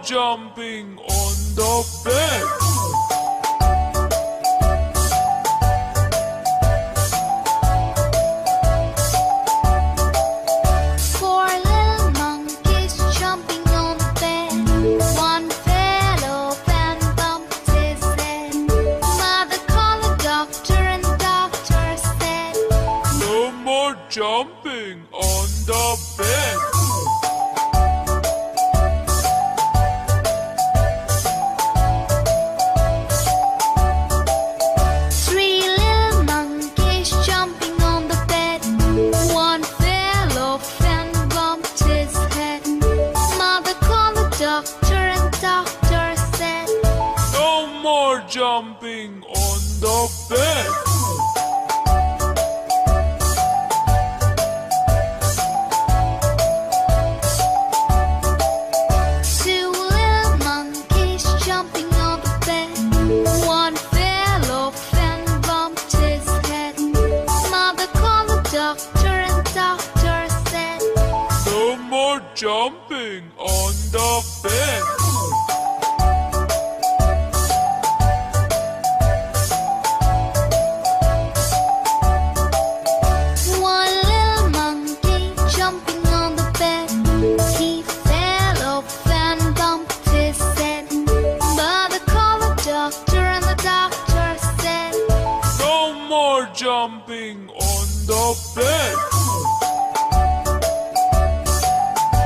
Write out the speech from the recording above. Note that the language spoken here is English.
Jumping on the bed. Four little monkeys jumping on the bed. One fell off and bumped his head. Mother called the doctor and the doctor said, no more jumping on the bed. Jumping on the bed. Two little monkeys jumping on the bed. One fell off and bumped his head. Mother called the doctor and the doctor said, no more jumping on the bed. Jumping on the bed.